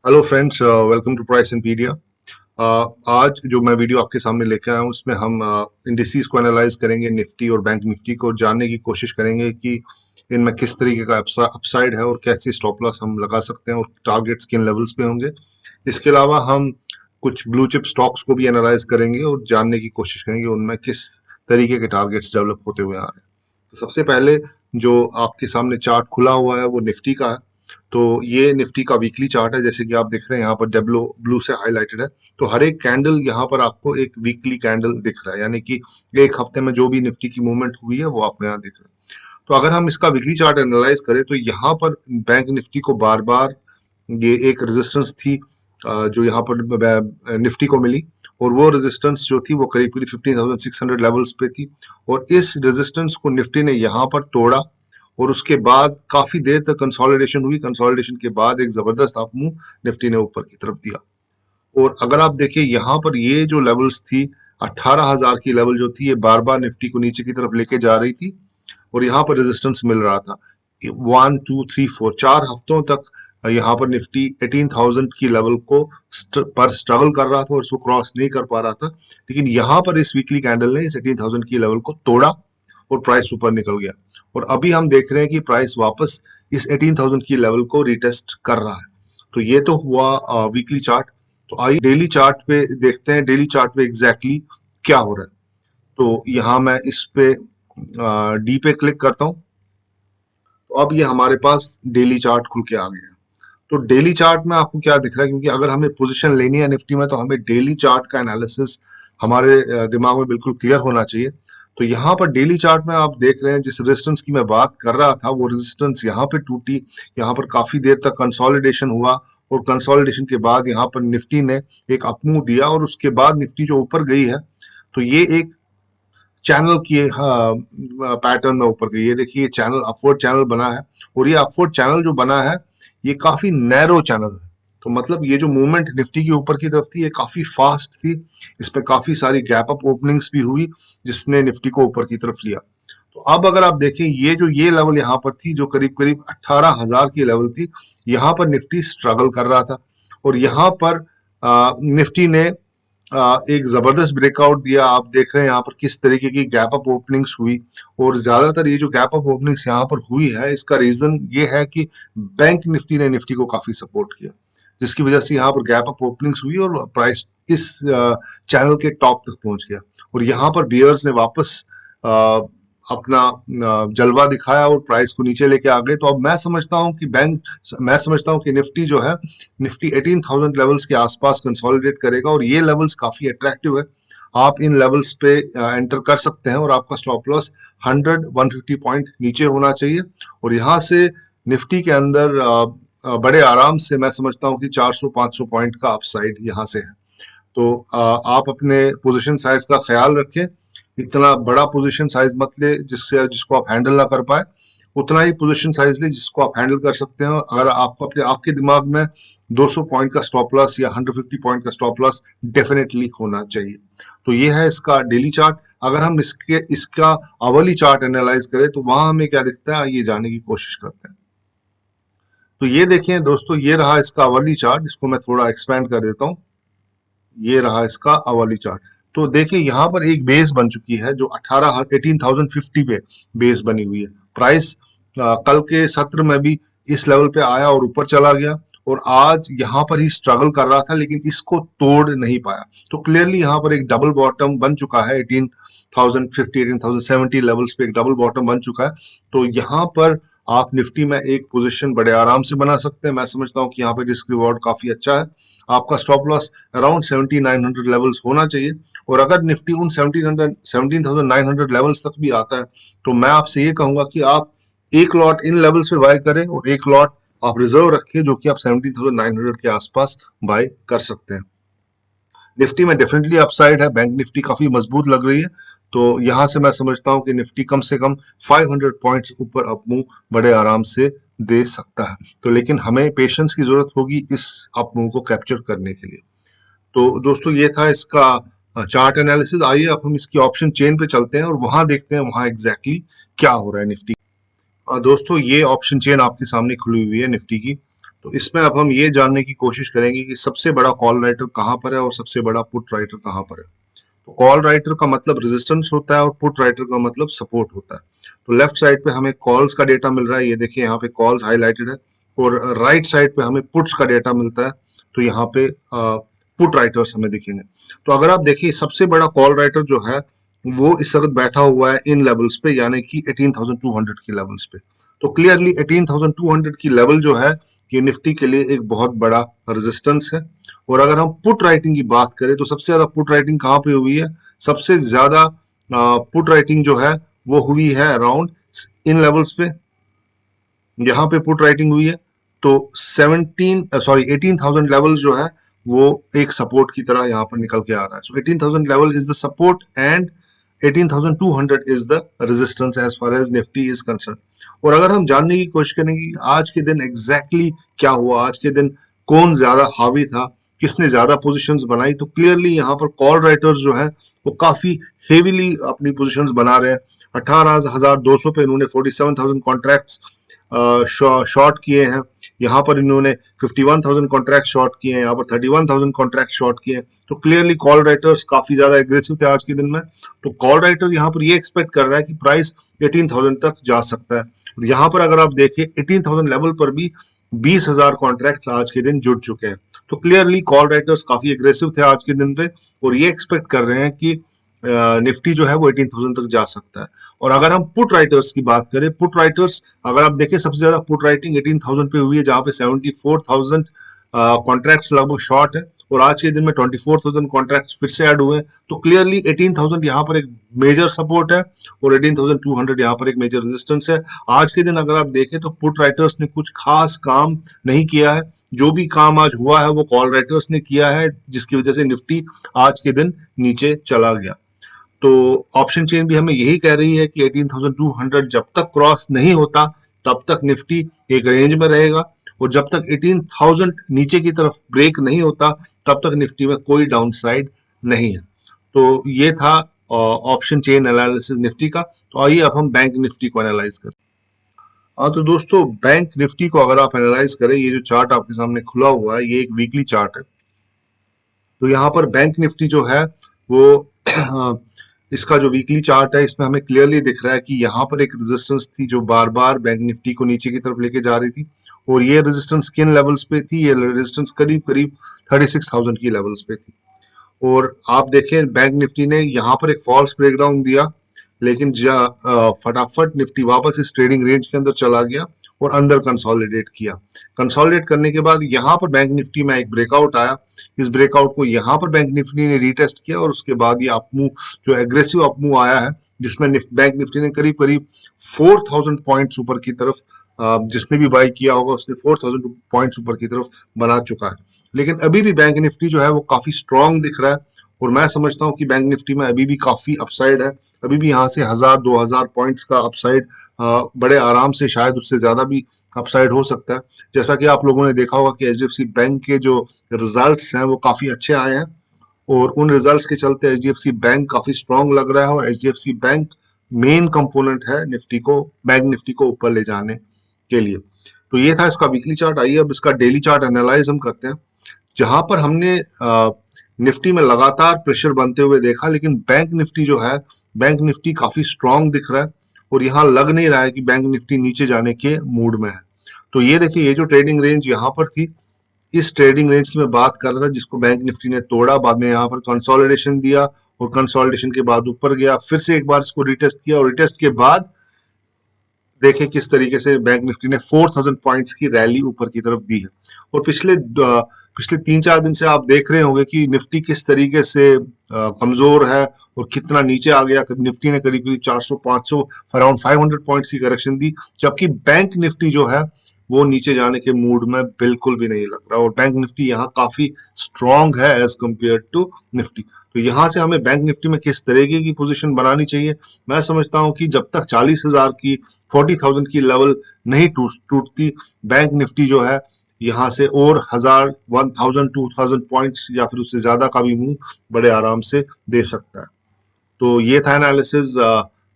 Hello friends, welcome to Price Impedia. आज जो मैं वीडियो आपके सामने लेकर आया हूँ उसमें हम इंडिसेस को एनालाइज करेंगे, निफ्टी और बैंक निफ्टी को जानने की कोशिश करेंगे कि इनमें किस तरीके का अपसाइड है और कैसे स्टॉप लॉस हम लगा सकते हैं और टारगेट्स किन लेवल्स पे होंगे। इसके अलावा हम कुछ ब्लू चिप स्टॉक्स को भी एनालाइज करेंगे और जानने की कोशिश करेंगे उनमें किस तरीके के टारगेट्स डेवलप होते हुए आ रहे हैं। तो सबसे पहले जो आपके सामने चार्ट खुला हुआ है वो निफ्टी का है। तो ये निफ्टी का वीकली चार्ट है, जैसे कि आप देख रहे हैं यहाँ पर डब्लो ब्लू से हाईलाइटेड है। तो हर एक कैंडल यहाँ पर आपको एक वीकली कैंडल दिख रहा है, यानी कि एक हफ्ते में जो भी निफ्टी की मूवमेंट हुई है वो आपको यहाँ दिख रहा है। तो अगर हम इसका वीकली चार्ट एनालाइज करें तो यहाँ पर बैंक निफ्टी को बार बार ये एक रेजिस्टेंस थी, जो यहाँ पर निफ्टी को मिली। और वो रेजिस्टेंस जो थी वो करीब करीब 15,600 लेवल्स पे थी। और इस रेजिस्टेंस को निफ्टी ने यहाँ पर तोड़ा और उसके बाद काफी देर तक कंसोलिडेशन हुई। कंसोलिडेशन के बाद एक जबरदस्त अप मूव निफ्टी ने ऊपर की तरफ दिया। और अगर आप देखिए यहाँ पर ये जो लेवल्स थी, 18,000 की लेवल जो थी, ये बार बार निफ्टी को नीचे की तरफ लेके जा रही थी और यहाँ पर रेजिस्टेंस मिल रहा था। 1 2 3 4 चार हफ्तों तक यहाँ पर निफ्टी 18,000 की लेवल को पर स्ट्रगल कर रहा था और उसको क्रॉस नहीं कर पा रहा था। लेकिन यहाँ पर इस वीकली कैंडल ने इस 18,000 की लेवल को तोड़ा और प्राइस ऊपर निकल गया। और अभी हम देख रहे हैं कि प्राइस वापस इस 18,000 की लेवल को रिटेस्ट कर रहा है। तो ये तो हुआ वीकली चार्ट। तो आइए डेली चार्ट पे देखते हैं, डेली चार्ट पे एग्जैक्टली क्या हो रहा है। तो यहाँ मैं इस पे डी पे क्लिक करता हूँ। तो अब ये हमारे पास डेली चार्ट खुल के आ गया है। तो डेली चार्ट में आपको क्या दिख रहा है, क्योंकि अगर हमें पोजीशन लेनी है निफ्टी में तो हमें डेली चार्ट का एनालिसिस हमारे दिमाग में बिल्कुल क्लियर होना चाहिए। तो यहाँ पर डेली चार्ट में आप देख रहे हैं जिस रेजिस्टेंस की मैं बात कर रहा था वो रेजिस्टेंस यहाँ पे टूटी। यहाँ पर काफी देर तक कंसोलिडेशन हुआ और कंसोलिडेशन के बाद यहाँ पर निफ्टी ने एक अपमूव दिया और उसके बाद निफ्टी जो ऊपर गई है, तो ये एक चैनल की पैटर्न में ऊपर गई। ये देखिए चैनल, अपवर्ड चैनल बना है। और ये अपवर्ड चैनल जो बना है ये काफी नैरो चैनल है। तो मतलब ये जो मूवमेंट निफ्टी की ऊपर की तरफ थी ये काफी फास्ट थी। इस पे काफी सारी गैप अप ओपनिंग्स भी हुई जिसने निफ्टी को ऊपर की तरफ लिया। तो अब अगर आप देखें ये लेवल यहाँ पर थी जो करीब करीब 18,000 की लेवल थी, यहाँ पर निफ्टी स्ट्रगल कर रहा था। और यहाँ पर निफ्टी ने एक जबरदस्त ब्रेकआउट दिया। आप देख रहे हैं यहाँ पर किस तरीके की गैप अप ओपनिंग्स हुई। और ज्यादातर ये जो गैप अप ओपनिंग्स यहाँ पर हुई है इसका रीजन ये है कि बैंक निफ्टी ने निफ्टी को काफी सपोर्ट किया, जिसकी वजह से यहाँ पर गैप अप ओपनिंग्स हुई और प्राइस इस चैनल के टॉप तक पहुंच गया। और यहाँ पर बियर्स ने वापस अपना जलवा दिखाया और प्राइस को नीचे लेके आ गए। तो अब मैं समझता हूँ कि निफ्टी जो है, निफ्टी 18,000 लेवल्स के आसपास कंसोलिडेट करेगा और ये लेवल्स काफी अट्रैक्टिव है। आप इन लेवल्स पे एंटर कर सकते हैं और आपका स्टॉप लॉस 100-150 पॉइंट नीचे होना चाहिए। और यहाँ से निफ्टी के अंदर बड़े आराम से मैं समझता हूँ कि 400-500 पॉइंट का अपसाइड यहाँ से है। तो आप अपने पोजीशन साइज का ख्याल रखें। इतना बड़ा पोजीशन साइज मत ले जिसको आप हैंडल ना कर पाए। उतना ही पोजीशन साइज ले जिसको आप हैंडल कर सकते हैं। अगर आपको आपके दिमाग में 200 पॉइंट का स्टॉप लॉस या 150 पॉइंट का स्टॉप लॉस डेफिनेटली होना चाहिए। तो ये है इसका डेली चार्ट। अगर हम इसका आवली चार्ट एनालाइज करें तो वहां हमें क्या दिखता है, ये जानने की कोशिश करते हैं। तो ये देखें दोस्तों, ये रहा इसका आवली चार्ट। इसको मैं थोड़ा एक्सपेंड कर देता हूँ। ये रहा इसका अवाली चार्ट। तो देखिए यहाँ पर एक बेस बन चुकी है जो 18,50 पे बेस बनी हुई है। प्राइस कल के सत्र में भी इस लेवल पे आया और ऊपर चला गया और आज यहाँ पर ही स्ट्रगल कर रहा था लेकिन इसको तोड़ नहीं पाया। तो क्लियरली यहाँ पर एक डबल बॉटम बन चुका है। 18,050 18,070 लेवल्स पे एक डबल बॉटम बन चुका है। तो यहाँ पर आप निफ्टी में एक पोजीशन बड़े आराम से बना सकते हैं। मैं समझता हूँ कि यहाँ पे रिस्क रिवॉर्ड काफी अच्छा है। आपका स्टॉप लॉस अराउंड 17,900 लेवल्स होना चाहिए। और अगर निफ्टी उन 17,900 लेवल्स तक भी आता है तो मैं आपसे ये कहूंगा कि आप एक लॉट इन लेवल्स पे बाय करें और एक लॉट आप रिजर्व रखें जो कि आप 17,900 के आसपास बाय कर सकते हैं। निफ्टी में डेफिनेटली अपसाइड है। बैंक निफ्टी काफी मजबूत लग रही है। तो यहां से मैं समझता हूं कि निफ्टी कम से कम 500 पॉइंट्स ऊपर अप मूव बड़े आराम से दे सकता है। तो लेकिन हमें पेशेंस की जरूरत होगी इस अप मूव को कैप्चर करने के लिए। तो दोस्तों ये था इसका चार्ट एनालिसिस। आइए अब हम इसकी ऑप्शन चेन पे चलते हैं और वहां देखते हैं वहां एग्जैक्टली क्या हो रहा है निफ्टी। दोस्तों ये ऑप्शन चेन आपके सामने खुली हुई है निफ्टी की। तो इसमें अब हम ये जानने की कोशिश करेंगे कि सबसे बड़ा कॉल राइटर कहाँ पर है और सबसे बड़ा पुट राइटर कहाँ पर है। तो कॉल राइटर का मतलब रेजिस्टेंस होता है और पुट राइटर का मतलब सपोर्ट होता है। तो लेफ्ट साइड पे हमें कॉल्स का डेटा मिल रहा है, ये देखिए यहाँ पे कॉल्स हाईलाइटेड है, और राइट साइड पे हमें पुट्स का डेटा मिलता है। तो यहाँ पे पुट राइटर्स हमें दिखेंगे। तो अगर आप देखिए सबसे बड़ा कॉल राइटर जो है वो इस वक्त बैठा हुआ है इन लेवल्स पे, यानी कि 18,200 की लेवल्स पे। तो क्लियरली 18,200 की लेवल जो है ये निफ्टी के लिए एक बहुत बड़ा रेजिस्टेंस है। और अगर हम पुट राइटिंग की बात करें तो सबसे ज्यादा पुट राइटिंग कहाँ पे हुई है? सबसे ज्यादा पुट राइटिंग जो है वो हुई है अराउंड इन लेवल्स पे, यहाँ पे पुट राइटिंग हुई है। तो 18,000 लेवल जो है वो एक सपोर्ट की तरह यहाँ पर निकल के आ रहा है। So 18,000 level is the support and 18,200 is the resistance as far as Nifty is concern. और अगर हम जानने की कोशिश करेंगे कि आज के दिन एग्जैक्टली क्या हुआ, आज के दिन कौन ज्यादा हावी था, किसने ज्यादा पोजीशंस बनाई, तो क्लियरली यहाँ पर कॉल राइटर्स जो है वो काफी हेवीली अपनी पोजीशंस बना रहे हैं। 18,200 पे इन्होंने 47,000 कॉन्ट्रैक्ट्स शॉर्ट किए हैं। यहाँ पर इन्होंने 51,000 कॉन्ट्रैक्ट शॉर्ट किए हैं, यहाँ पर 31,000 कॉन्ट्रैक्ट शॉर्ट किए हैं। तो क्लियरली कॉल राइटर्स काफी ज्यादा एग्रेसिव थे आज के दिन में। तो कॉल राइटर यहाँ पर ये एक्सपेक्ट कर रहा है कि प्राइस 18,000 तक जा सकता है। और यहाँ पर अगर आप देखें 18,000 लेवल पर भी 20,000 कॉन्ट्रैक्ट्स आज के दिन जुड़ चुके हैं। तो क्लियरली कॉल राइटर्स काफी एग्रेसिव थे आज के दिन पे और ये एक्सपेक्ट कर रहे हैं कि निफ्टी जो है वो 18,000 तक जा सकता है। और अगर हम पुट राइटर्स की बात करें, पुट राइटर्स अगर आप देखें सबसे ज्यादा पुट राइटिंग 18,000 पे हुई है, जहां पे 74,000 कॉन्ट्रैक्ट्स लगभग शॉर्ट है, और आज के दिन में 24,000 कॉन्ट्रैक्ट्स फिर से ऐड हुए हैं। तो क्लियरली 18,000 यहाँ पर एक मेजर सपोर्ट है और 18,200 यहाँ पर एक मेजर रेजिस्टेंस है। आज के दिन अगर आप देखें तो पुट राइटर्स ने कुछ खास काम नहीं किया है। जो भी काम आज हुआ है वो कॉल राइटर्स ने किया है, जिसकी वजह से निफ्टी आज के दिन नीचे चला गया। तो ऑप्शन चेन भी हमें यही कह रही है कि 18,200 जब तक क्रॉस नहीं होता तब तक निफ्टी एक रेंज में रहेगा, और जब तक 18,000 नीचे की तरफ ब्रेक नहीं होता तब तक निफ्टी में कोई डाउनसाइड नहीं है। तो ये था ऑप्शन चेन एनालिसिस निफ्टी का। तो आइए अब हम बैंक निफ्टी को एनालाइज करें। हाँ तो दोस्तों, बैंक निफ्टी को अगर आप एनालाइज करें, ये जो चार्ट आपके सामने खुला हुआ है ये एक वीकली चार्ट है। तो यहाँ पर बैंक निफ्टी जो है वो इसका जो वीकली चार्ट है इसमें हमें क्लियरली दिख रहा है कि यहाँ पर एक रेजिस्टेंस थी जो बार बार बैंक निफ्टी को नीचे की तरफ लेके जा रही थी, और ये रेजिस्टेंस किन लेवल्स पे थी? ये रेजिस्टेंस करीब करीब 36,000 की लेवल्स पे थी। और आप देखें बैंक निफ्टी ने यहाँ पर एक फॉल्स ब्रेकडाउन दिया, लेकिन फटाफट निफ्टी वापस इस ट्रेडिंग रेंज के अंदर चला गया और अंदर कंसोलिडेट किया। कंसोलिडेट करने के बाद यहाँ पर बैंक निफ्टी में एक ब्रेकआउट आया। इस ब्रेकआउट को यहाँ पर बैंक निफ्टी ने रीटेस्ट किया और उसके बाद ये अपमूव, जो एग्रेसिव अपमूव आया है, जिसमें बैंक निफ्टी ने करीब करीब 4,000 पॉइंट्स ऊपर की तरफ, जिसने भी बाई किया होगा उसने 4,000 पॉइंट्स ऊपर की तरफ बना चुका है। लेकिन अभी भी बैंक निफ्टी जो है वो काफी स्ट्रांग दिख रहा है, और मैं समझता हूँ कि बैंक निफ्टी में अभी भी काफी अपसाइड है। अभी भी यहाँ से 1,000-2,000 पॉइंट्स का अपसाइड बड़े आराम से, शायद उससे ज्यादा भी अपसाइड हो सकता है। जैसा कि आप लोगों ने देखा होगा कि एचडीएफसी बैंक के जो रिजल्ट्स हैं वो काफी अच्छे आए हैं, और उन रिजल्ट्स के चलते एचडीएफसी बैंक काफी स्ट्रांग लग रहा है, और एचडीएफसी बैंक मेन कंपोनेंट है निफ्टी को, बैंक निफ्टी को ऊपर ले जाने के लिए। तो ये था इसका वीकली चार्ट। आइए अब इसका डेली चार्ट एनालाइज हम करते हैं, जहां पर हमने निफ्टी में लगातार प्रेशर बनते हुए देखा, लेकिन बैंक निफ्टी जो है, बैंक निफ्टी काफी स्ट्रांग दिख रहा है, और यहाँ लग नहीं रहा है कि बैंक निफ्टी नीचे जाने के मूड में है। तो ये देखिए, ये जो ट्रेडिंग रेंज यहाँ पर थी, इस ट्रेडिंग रेंज की मैं बात कर रहा था, जिसको बैंक निफ्टी ने तोड़ा, बाद में यहाँ पर कंसोलिडेशन दिया, और कंसोलिडेशन के बाद ऊपर गया, फिर से एक बार इसको रिटेस्ट किया, और रिटेस्ट के बाद देखें किस तरीके से बैंक निफ्टी ने 4,000 पॉइंट्स की रैली ऊपर की तरफ दी है। और पिछले 3-4 दिन से आप देख रहे होंगे कि निफ्टी किस तरीके से कमजोर है और कितना नीचे आ गया। निफ्टी ने करीब करीब 400-500 अराउंड 500 पॉइंट्स की करेक्शन दी, जबकि बैंक निफ्टी जो है वो नीचे जाने के मूड में बिल्कुल भी नहीं लग रहा, और बैंक निफ्टी यहाँ काफी स्ट्रांग है एज कंपेयर टू निफ्टी। तो यहाँ से हमें बैंक निफ्टी में किस तरीके की पोजीशन बनानी चाहिए? मैं समझता हूँ कि जब तक 40,000 की, 40,000 की लेवल नहीं टूटती, बैंक निफ्टी जो है यहाँ से और 1,000-2,000 पॉइंट्स या फिर उससे ज्यादा का भी मूव बड़े आराम से दे सकता है। तो ये था एनालिसिस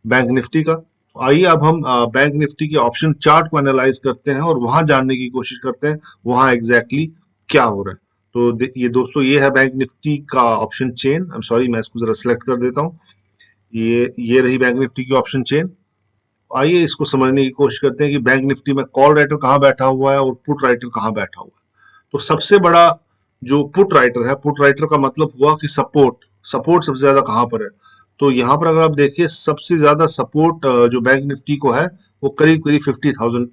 बैंक निफ्टी का। आइए अब हम बैंक निफ्टी के ऑप्शन चार्ट को एनालाइज करते हैं और वहां जानने की कोशिश करते हैं वहां एग्जैक्टली क्या हो रहा है। तो ये दोस्तों, ये है बैंक निफ्टी का option chain. I am sorry, मैं इसको जरा सेलेक्ट कर देता हूँ। ये रही बैंक निफ्टी की ऑप्शन चेन। आइए इसको समझने की कोशिश करते हैं कि बैंक निफ्टी में कॉल राइटर कहाँ बैठा हुआ है और पुट राइटर कहाँ बैठा हुआ है। तो सबसे बड़ा जो पुट राइटर है, पुट राइटर का मतलब हुआ कि सपोर्ट सपोर्ट सबसे ज्यादा कहाँ पर है। तो यहाँ पर अगर आप देखिए, सबसे ज्यादा सपोर्ट जो बैंक निफ्टी को है वो करीब करीब 50,000,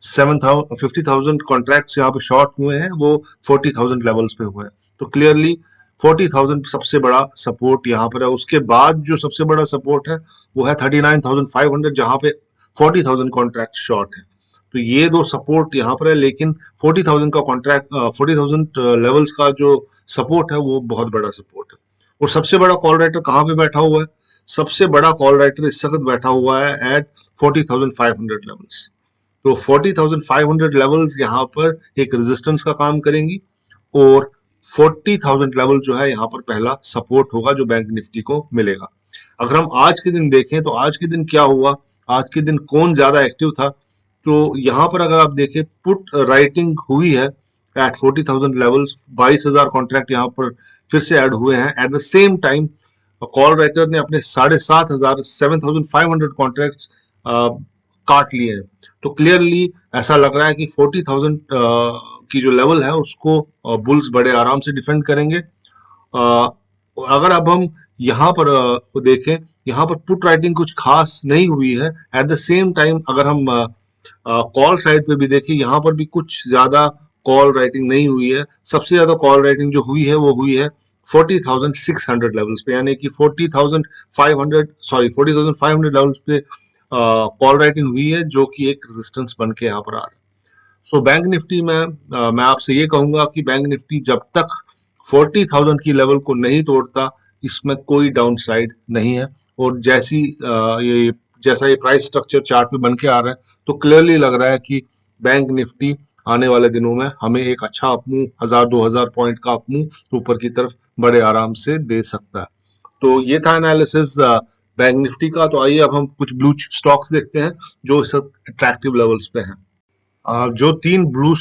50,000 कॉन्ट्रैक्ट्स यहाँ पे शॉर्ट हुए हैं, वो 40,000 लेवल्स पे हुए हैं। तो क्लियरली 40,000 सबसे बड़ा सपोर्ट यहाँ पर है। उसके बाद जो सबसे बड़ा सपोर्ट है वो है 39,500, जहाँ पे 40,000 कॉन्ट्रैक्ट शॉर्ट है। तो ये दो सपोर्ट यहाँ पर है, लेकिन 40,000 का कॉन्ट्रैक्ट, 40,000 लेवल्स का जो सपोर्ट है वो बहुत बड़ा सपोर्ट है। और सबसे बड़ा कॉल राइटर कहाँ पे बैठा हुआ है? सबसे बड़ा कॉल राइटर इस वक्त बैठा हुआ है एट 40,500 लेवल्स। तो 40,500 लेवल्स यहाँ पर एक रेजिस्टेंस का काम करेंगी, और 40,000 लेवल जो है यहाँ पर पहला सपोर्ट होगा जो बैंक निफ्टी को मिलेगा। अगर हम आज के दिन देखें तो आज के दिन क्या हुआ, आज के दिन कौन ज्यादा एक्टिव था? तो यहाँ पर अगर आप देखें, पुट राइटिंग हुई है एट 40,000 लेवल्स। 22,000 कॉन्ट्रैक्ट यहाँ पर फिर से ऐड हुए हैं। At the same time call writer ने अपने 7,500, 7,500 कॉन्ट्रैक्ट काट लिए हैं। तो क्लियरली ऐसा लग रहा है कि 40,000 की जो लेवल है उसको बुल्स बड़े आराम से डिफेंड करेंगे। और अगर अब हम यहाँ पर देखें, यहाँ पर पुट राइटिंग कुछ खास नहीं हुई है। एट द सेम टाइम अगर हम कॉल साइड पे भी देखें, यहाँ पर भी कुछ ज्यादा कॉल राइटिंग नहीं हुई है। सबसे ज्यादा कॉल राइटिंग जो हुई है वो हुई है 40,600 लेवल्स पे, यानी कि 40,500 लेवल्स पे कॉल राइटिंग हुई है, जो कि एक रेजिस्टेंस बन के यहाँ पर आ रहा है। सो बैंक निफ्टी में मैं आपसे ये कहूंगा कि बैंक निफ्टी जब तक 40,000 की लेवल को नहीं तोड़ता, इसमें कोई डाउन साइड नहीं है। और ये जैसा ये प्राइस स्ट्रक्चर चार्ट पे बन के आ रहा है, तो क्लियरली लग रहा है कि बैंक निफ्टी आने वाले दिनों में हमें एक अच्छा अपमूव, 1,000-2,000 पॉइंट का अपमूव ऊपर की तरफ बड़े आराम से दे सकता है। तो ये था एनालिसिस बैंक निफ्टी का। तो आइए अब हम कुछ ब्लू चिप स्टॉक्स देखते हैं जो इस अट्रैक्टिव लेवल्स पे हैं। जो तीन ब्लू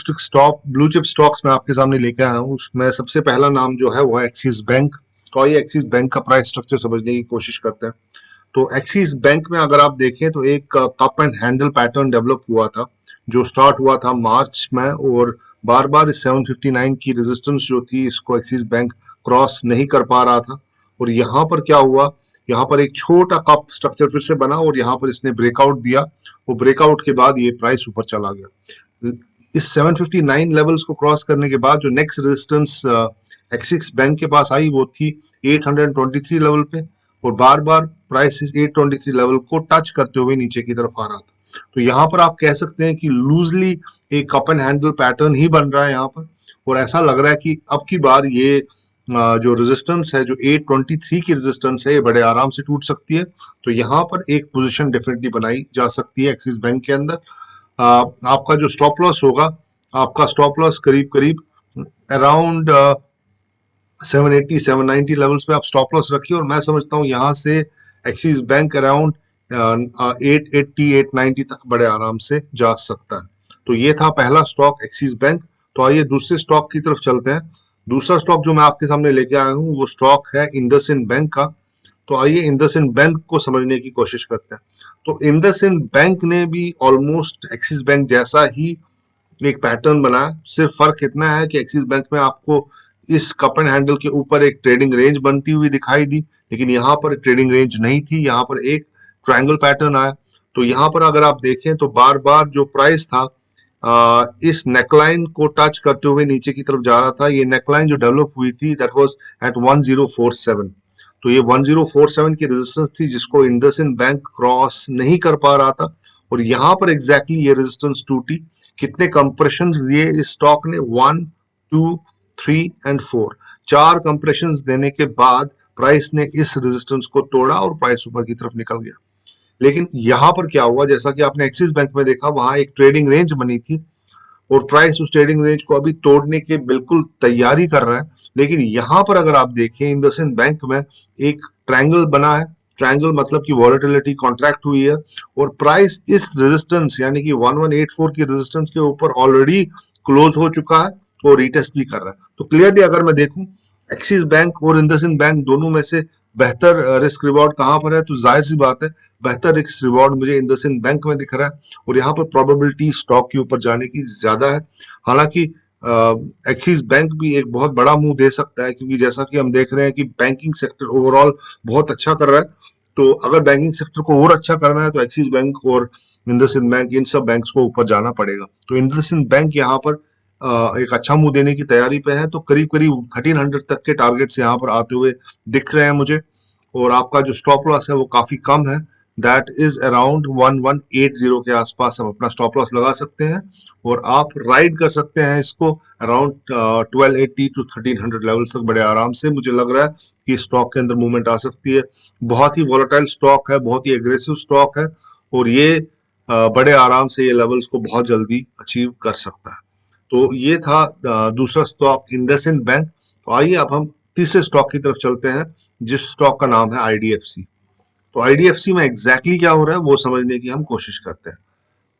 चिप स्टॉक्स मैं आपके सामने लेके आया हूँ, उसमें सबसे पहला नाम जो है वो है एक्सिस बैंक। तो आइए एक्सिस बैंक का प्राइस स्ट्रक्चर समझने की कोशिश करते हैं। तो एक्सिस बैंक में अगर आप देखें तो एक cup and handle pattern develop हुआ था, जो स्टार्ट हुआ था मार्च में, और बार बार इस 759 की रेजिस्टेंस जो थी, इसको एक्सिस बैंक क्रॉस नहीं कर पा रहा था। और यहाँ पर क्या हुआ, यहाँ पर एक छोटा कप स्ट्रक्चर फिर से बना और यहाँ पर इसने ब्रेकआउट दिया। वो ब्रेकआउट के बाद ये प्राइस ऊपर चला गया। इस 759 लेवल्स को क्रॉस करने के बाद जो नेक्स्ट रेजिस्टेंस एक्सिस बैंक के पास आई वो थी 823 लेवल पे, और बार बार प्राइस इस 823 लेवल को टच करते हुए नीचे की तरफ आ रहा था। तो यहाँ पर आप कह सकते हैं कि लूजली एक कप एंड हैंडल पैटर्न ही बन रहा है यहाँ पर। और ऐसा लग रहा है कि अब की बार ये जो रेजिस्टेंस है, जो 823 की रेजिस्टेंस है, ये बड़े आराम से टूट सकती है। तो यहाँ पर एक पोजीशन डेफिनेटली बनाई जा सकती है एक्सिस बैंक के अंदर। आपका जो स्टॉप लॉस होगा, आपका स्टॉप लॉस करीब करीब अराउंड 780 790 लेवल्स पे आप स्टॉप लॉस रखिए, और मैं समझता हूँ यहाँ से एक्सिस बैंक अराउंड 880 890 तक बड़े आराम से जा सकता है। तो ये था पहला स्टॉक एक्सिस बैंक। तो आइए दूसरे स्टॉक की तरफ चलते हैं। दूसरा स्टॉक जो मैं आपके सामने लेके आया हूँ वो स्टॉक है इंडसइंड बैंक का। तो आइए इंडसइंड बैंक को समझने की कोशिश करते हैं। तो इंडसइंड बैंक ने भी ऑलमोस्ट एक्सिस बैंक जैसा ही एक पैटर्न बनाया। सिर्फ फर्क इतना है कि एक्सिस बैंक में आपको इस कप एंड हैंडल के ऊपर एक ट्रेडिंग रेंज बनती हुई दिखाई दी, लेकिन यहाँ पर ट्रेडिंग रेंज नहीं थी, यहाँ पर एक ट्रायंगल पैटर्न आया। तो यहाँ पर अगर आप देखें तो बार बार जो प्राइस था इस नेकलाइन को टच करते हुए नीचे की तरफ जा रहा था। ये नेकलाइन जो डेवलप हुई थी दैट वाज एट 1047। तो ये 1047 की रेजिस्टेंस थी जिसको इंडसइंड बैंक क्रॉस नहीं कर पा रहा था, और यहाँ पर एग्जैक्टली ये रेजिस्टेंस टूटी। कितने कंप्रेशंस दिए इस स्टॉक ने? 1, 2, 3 एंड 4। 4 कंप्रेशंस देने के बाद प्राइस ने इस रेजिस्टेंस को तोड़ा और प्राइस ऊपर की तरफ निकल गया। लेकिन यहाँ पर क्या हुआ, जैसा कि आपने एक्सिस बैंक में देखा, वहां एक ट्रेडिंग रेंज बनी थी और प्राइस उस ट्रेडिंग रेंज को अभी तोड़ने की बिल्कुल तैयारी कर रहा है। लेकिन यहाँ पर अगर आप देखें इंडसइंड बैंक में एक ट्रायंगल बना है, ट्रायंगल मतलब कि वॉलेटिलिटी कॉन्ट्रैक्ट हुई है और प्राइस इस रेजिस्टेंस यानी कि 1184 की रेजिस्टेंस के ऊपर ऑलरेडी क्लोज हो चुका है और रिटेस्ट भी कर रहा है। तो क्लियरली अगर मैं देखूं एक्सिस बैंक और इंडसइंड बैंक दोनों में से बेहतर रिस्क रिवॉर्ड कहां पर है, तो जाहिर सी बात है बेहतर रिस्क रिवॉर्ड मुझे इंडसइंड बैंक में दिख रहा है और यहाँ पर प्रोबेबिलिटी स्टॉक के ऊपर जाने की ज्यादा है। हालांकि एक्सिस बैंक भी एक बहुत बड़ा मूव दे सकता है क्योंकि जैसा कि हम देख रहे हैं कि बैंकिंग सेक्टर ओवरऑल बहुत अच्छा कर रहा है। तो अगर बैंकिंग सेक्टर को और अच्छा करना है तो एक्सिस बैंक और इंडसइंड बैंक इन सब बैंक्स को ऊपर जाना पड़ेगा। तो इंडसइंड बैंक यहाँ पर एक अच्छा मुंह देने की तैयारी पे है। तो करीब करीब 1300 तक के टारगेट्स यहाँ पर आते हुए दिख रहे हैं मुझे और आपका जो स्टॉप लॉस है वो काफी कम है, दैट इज अराउंड 1180 के आसपास आप अपना स्टॉप लॉस लगा सकते हैं और आप राइड कर सकते हैं इसको अराउंड 1280 टू 1300 लेवल तक बड़े आराम से। मुझे लग रहा है कि स्टॉक के अंदर मूवमेंट आ सकती है। बहुत ही वॉलेटाइल स्टॉक है, बहुत ही एग्रेसिव स्टॉक है और ये बड़े आराम से ये लेवल्स को बहुत जल्दी अचीव कर सकता है। तो ये था दूसरा स्टॉक इंडसइंड बैंक। तो आइए अब हम तीसरे स्टॉक की तरफ चलते हैं जिस स्टॉक का नाम है आईडीएफसी। तो आईडीएफसी में एग्जैक्टली क्या हो रहा है वो समझने की हम कोशिश करते हैं।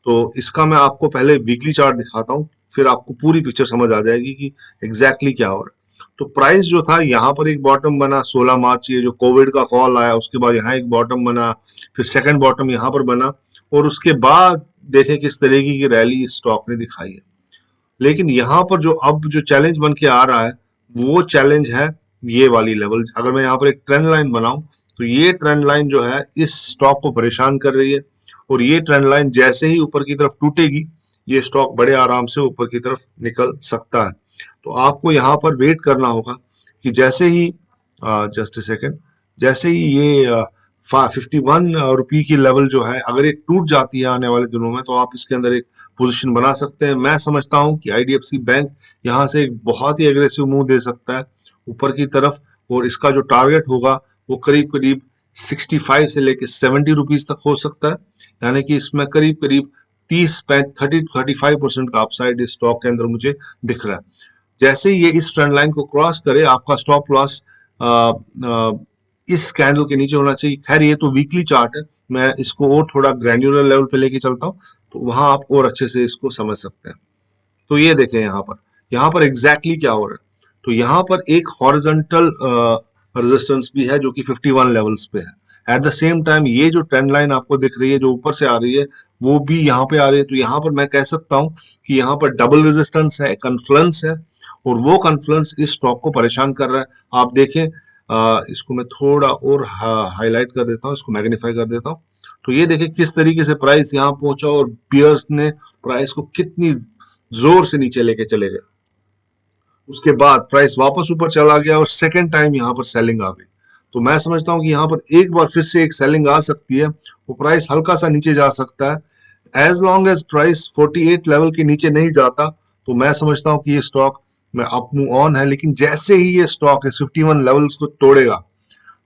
तो इसका मैं आपको पहले वीकली चार्ट दिखाता हूँ, फिर आपको पूरी पिक्चर समझ आ जाएगी कि एग्जैक्टली क्या हो रहा है। तो प्राइस जो था यहाँ पर एक बॉटम बना 16 मार्च, ये जो कोविड का फॉल आया उसके बाद यहाँ एक बॉटम बना, फिर सेकंड बॉटम यहाँ पर बना और उसके बाद देखें किस तरीके की रैली इस स्टॉक ने दिखाई है। लेकिन यहाँ पर जो अब जो चैलेंज बन के आ रहा है वो चैलेंज है ये वाली लेवल। अगर मैं यहाँ पर एक ट्रेंड लाइन बनाऊं तो ये ट्रेंड लाइन जो है इस स्टॉक को परेशान कर रही है और ये ट्रेंड लाइन जैसे ही ऊपर की तरफ टूटेगी ये स्टॉक बड़े आराम से ऊपर की तरफ निकल सकता है। तो आपको यहाँ पर वेट करना होगा कि जैसे ही जस्ट ए सेकेंड, जैसे ही ये 51 रुपये की लेवल जो है अगर ये टूट जाती है आने वाले दिनों में तो आप इसके अंदर एक पोजीशन बना सकते हैं। मैं समझता हूं कि आईडीएफसी बैंक यहाँ से एक बहुत ही एग्रेसिव मूव दे सकता है ऊपर की तरफ और इसका जो टारगेट होगा वो करीब करीब 65 से लेके 70 रुपीज तक हो सकता है। यानी कि इसमें करीब करीब 30-35% का अपसाइड इस स्टॉक के अंदर मुझे दिख रहा है। जैसे ही ये इस ट्रेंड लाइन को क्रॉस करे आपका स्टॉप लॉस इस कैंडल के नीचे होना चाहिए। खैर ये तो वीकली चार्ट है, मैं इसको और थोड़ा ग्रैन्युलर लेवल पे लेके चलता हूँ तो वहां आप और अच्छे से इसको समझ सकते हैं। तो ये देखें यहाँ पर एग्जैक्टली क्या हो रहा है। तो यहाँ पर एक हॉरिजॉन्टल रेजिस्टेंस भी है जो कि 51 लेवल्स पे है। एट द सेम टाइम ये जो ट्रेंड लाइन आपको दिख रही है जो ऊपर से आ रही है वो भी यहाँ पे आ रही है। तो यहाँ पर मैं कह सकता हूँ कि यहाँ पर डबल रेजिस्टेंस है, कन्फ्लुएंस है और वो कन्फ्लुएंस इस स्टॉक को परेशान कर रहा है। आप देखें इसको मैं थोड़ा और हाईलाइट कर देता हूँ, इसको मैग्नीफाई कर देता हूँ। तो ये देखिए किस तरीके से प्राइस यहाँ पहुंचा और बियर्स ने प्राइस को कितनी जोर से नीचे लेके चले गए। उसके बाद प्राइस वापस ऊपर चला गया और सेकेंड टाइम यहाँ पर सेलिंग आ गई। तो मैं समझता हूँ कि यहाँ पर एक बार फिर से एक सेलिंग आ सकती है, वो प्राइस हल्का सा नीचे जा सकता है। As long as price 48 level के नीचे नहीं जाता तो मैं समझता हूँ कि ये स्टॉक में अप मूव ऑन है। लेकिन जैसे ही ये स्टॉक 51 लेवल्स को तोड़ेगा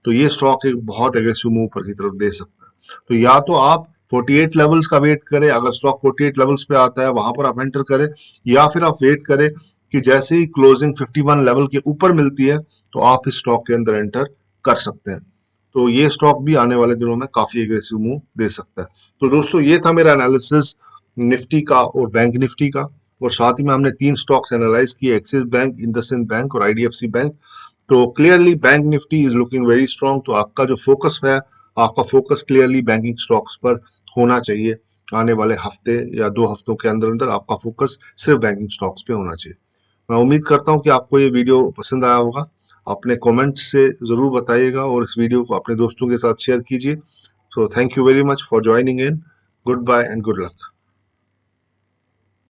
तो ये स्टॉक एक बहुत एग्रेसिव मूव ऊपर की तरफ दे सकता है। तो या तो आप 48 लेवल्स का वेट करें, अगर स्टॉक 48 लेवल्स पे आता है वहां पर आप एंटर करें, या फिर आप वेट करें कि जैसे ही क्लोजिंग 51 लेवल के ऊपर मिलती है तो आप इस स्टॉक के अंदर एंटर कर सकते हैं। तो ये स्टॉक भी आने वाले दिनों में काफी एग्रेसिव मूव दे सकता है। तो दोस्तों ये था मेरा एनालिसिस निफ्टी का और बैंक निफ्टी का और साथ ही में हमने 3 स्टॉक्स एनालाइज किए, एक्सिस बैंक, इंडसइंड बैंक और आईडीएफसी बैंक। तो clearly bank Nifty is looking very strong. तो आपका जो फोकस है, आपका फोकस क्लियरली बैंकिंग स्टॉक्स पर होना चाहिए। आने वाले हफ्ते या 2 हफ्तों के अंदर अंदर आपका फोकस सिर्फ बैंकिंग स्टॉक्स पे होना चाहिए। मैं उम्मीद करता हूँ कि आपको ये वीडियो पसंद आया होगा। अपने कमेंट्स से जरूर बताइएगा और इस वीडियो को अपने दोस्तों के साथ शेयर कीजिए। So thank you very much for joining in. Goodbye and good luck.